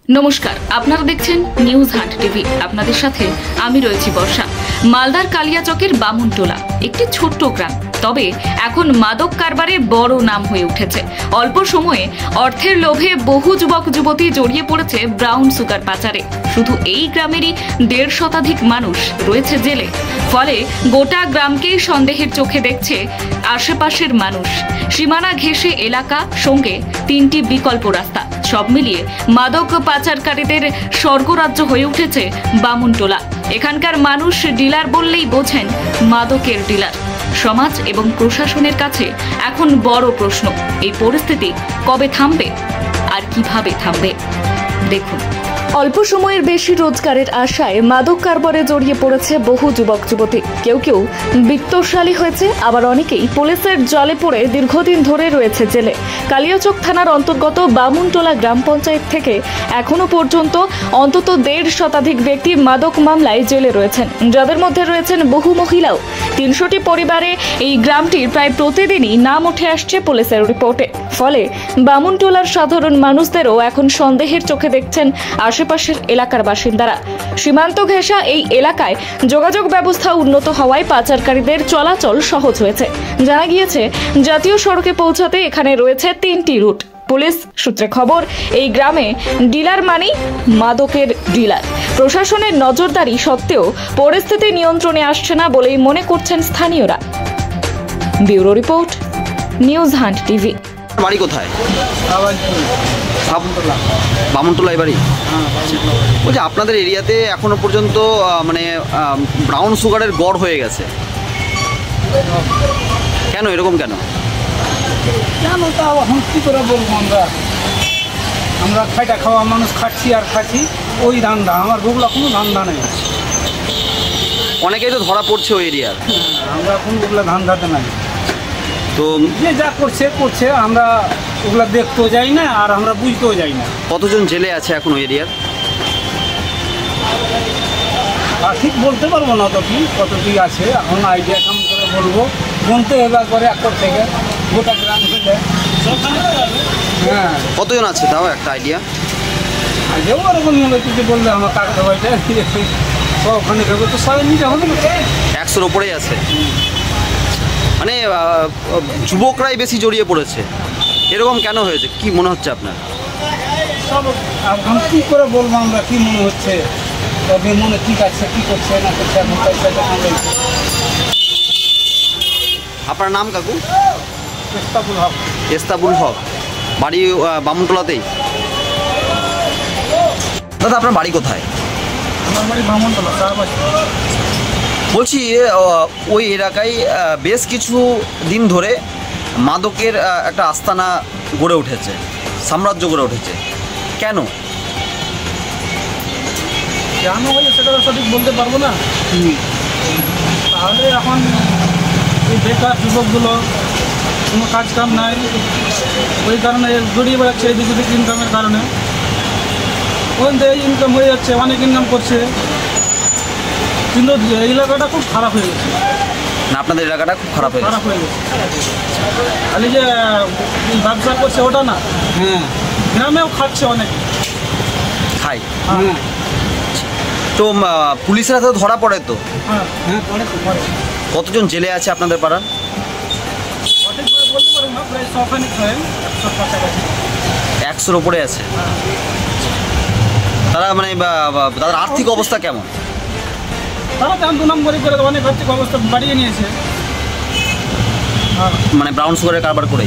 নমস্কার, আপনারা দেখছেন নিউজ হান্ট টিভি। আপনাদের সাথে আমি রয়েছি বর্ষা। মালদার কালিয়াচকের বামুনটোলা একটি ছোট্ট গ্রাম, তবে এখন মাদক কারবারে বড় নাম হয়ে উঠেছে। অল্প সময়ে অর্থের লোভে বহু যুবক যুবতী জড়িয়ে পড়েছে ব্রাউন সুগার পাচারে। শুধু এই গ্রামেরই 1.5 শতাধিক মানুষ রয়েছে জেলে। ফলে গোটা গ্রামকেই সন্দেহের চোখে দেখছে আশেপাশের মানুষ। সীমানা ঘেঁষে এলাকা, সঙ্গে 3টি বিকল্প রাস্তা, সব মিলিয়ে মাদক পাচারকারীদের স্বর্গরাজ্য হয়ে উঠেছে বামুনটোলা। এখানকার মানুষ ডিলার বললেই বোঝেন মাদকের ডিলার। সমাজ এবং প্রশাসনের কাছে এখন বড় প্রশ্ন, এই পরিস্থিতি কবে থামবে আর কিভাবে থামবে? দেখুন, অল্প সময়ের বেশি রোজগারের আশায় মাদক কারবারে জড়িয়ে পড়েছে বহু যুবক যুবতী। কেউ কেউ বিত্তশালী হয়েছে, আবার অনেকেই পুলিশের জালে পড়ে দীর্ঘদিন ধরে রয়েছে জেলে। কালিয়াচক থানার অন্তর্গত বামুনটোলা গ্রাম পঞ্চায়েত থেকে এখনো পর্যন্ত অন্তত 1.5 শতাধিক ব্যক্তি মাদক মামলায় জেলে রয়েছেন, যাদের মধ্যে রয়েছেন বহু মহিলাও। 300টি পরিবারে এই গ্রামটির প্রায় প্রতিদিনই নাম উঠে আসছে পুলিশের রিপোর্টে। ফলে বামুনটোলার সাধারণ মানুষদেরও এখন সন্দেহের চোখে দেখছেন আশেপাশের এলাকার বাসিন্দারা। সীমান্ত ঘেঁষা এই এলাকায় যোগাযোগ ব্যবস্থা উন্নত হওয়ায় পাচারকারীদের চলাচল সহজ হয়েছে। জানা গিয়েছে, জাতীয় সড়কে পৌঁছাতে এখানে রয়েছে 3টি রুট। পুলিশ সূত্রে খবর, এই গ্রামে ডিলার মানেই মাদকের ডিলার। প্রশাসনের নজরদারি সত্ত্বেও পরিস্থিতি নিয়ন্ত্রণে আসছে না বলেই মনে করছেন স্থানীয়রা। Bureau report, news hunt TV. বাড়ি কোথায়? বামুনটোলায় বাড়ি। বলছি, আপনাদের এরিয়াতে এখনো পর্যন্ত ব্রাউন সুগারের গড় হয়ে গেছে কেন? এরকম কেন? তা এখন কী করে বলবো? আমরা খাইটা খাওয়া মানুষ, খাচ্ছি আর খাচ্ছি, ওই ধান্দা। আমার ওগুলো কোনো ধান্দা নেই। অনেকেই তো ধরা পড়ছে ওই এরিয়ার। আমরা কোনো ওগুলো ধান্দাতে নাই। তো যে যা করছে, আমরা ওগুলা দেখতেও যাই না, আর আমরা বুঝতেও যাই না। কতজন জেলে আছে এখন ওই এরিয়ার? আর ঠিক বলতে পারবো না তো কত কি আছে, এখন আইডিয়া কেমন করে বলবো? গুনতে হবে করে একর থেকে গোটা গ্রাম থেকে। হ্যাঁ, কতজন আছে তাও একটা আইডিয়া? আইডিয়াও ওরকম হবে কিছু বললে আমার কাকা ভাইটা ওখানে ভেবে তো সবাই নিতে হবে না। 100-র ওপরেই আছে। মানে যুবকরাই বেশি জড়িয়ে পড়েছে, এরকম কেন হয়েছে? কি মনে হচ্ছে আপনার? এখন কী করে বলবো আমরা, কি মনে হচ্ছে? তবে মনে ঠিক আছে, কী করছে না করছে এখন পয়সা যখন রয়েছে। আপনার নাম কাকু? ইস্তাবুল হক। ইস্তাবুল হক, বাড়ি বামুনটোলাতেই। দাদা, আপনার বাড়ি কোথায়? আমার বাড়ি বামুনটোলা। বলছি, ওই এলাকায় বেশ কিছু দিন ধরে মাদকের একটা আস্তানা গড়ে উঠেছে, সাম্রাজ্য গড়ে উঠেছে, কেন? কেন হয়েছে সেটা তো সঠিক বলতে পারবো না। তাহলে এখন এই বেকার যুবকগুলো কোনো কাজ কাম নাই, ওই কারণে জড়িয়ে বেড়াচ্ছে এই দিক ইনকামের কারণে। ওখান থেকে ইনকাম হয়ে যাচ্ছে, অনেক ইনকাম করছে, কিন্তু এই এলাকাটা খুব খারাপ হয়ে গেছে। না, আপনাদের এলাকাটা খুব খারাপ হয়ে গেছে। খালি যে ব্যবসা করছে ওটা না, হ্যাঁ, গ্রামেও খাচ্ছে, অনেক খাই। তো পুলিশের হাতে ধরা পড়ে তো? হ্যাঁ, পড়ে। কতজন জেলে আছে আপনাদের পাড়ার? সঠিকভাবে বলতে পারবো না, প্রায় 100খানিক হয়, 100 কাছাকাছি। 100-র ওপরে আছে। তারা তাদের আর্থিক অবস্থা কেমন? তারা তেমন 2 নম্বরই করে অনেক আর্থিক অবস্থা বাড়িয়ে নিয়েছে, ব্রাউন সুগারের কারবার করে।